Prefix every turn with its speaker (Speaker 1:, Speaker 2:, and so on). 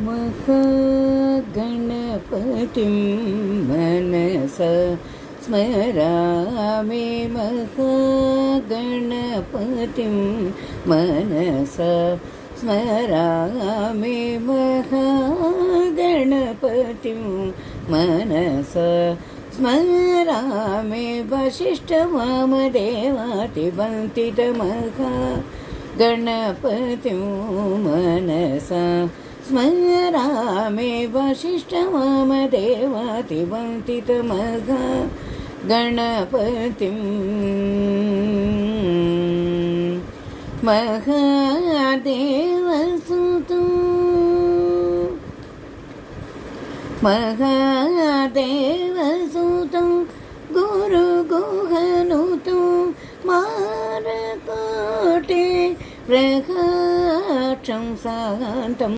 Speaker 1: महागणपतिं मनसा स्मरामि महागणपतिं मनसा स्मरामि महागणपतिं मनसा स्मरामि वसिष्ठवामदेवातिवन्दितमहागणपतिं मनसा स्मरामि वसिष्ठवामदेवातिवन्दितमहागणपतिं महादेवसुतं गुरुगुहनुतं मारकोटे प्रकाशं शान्तम्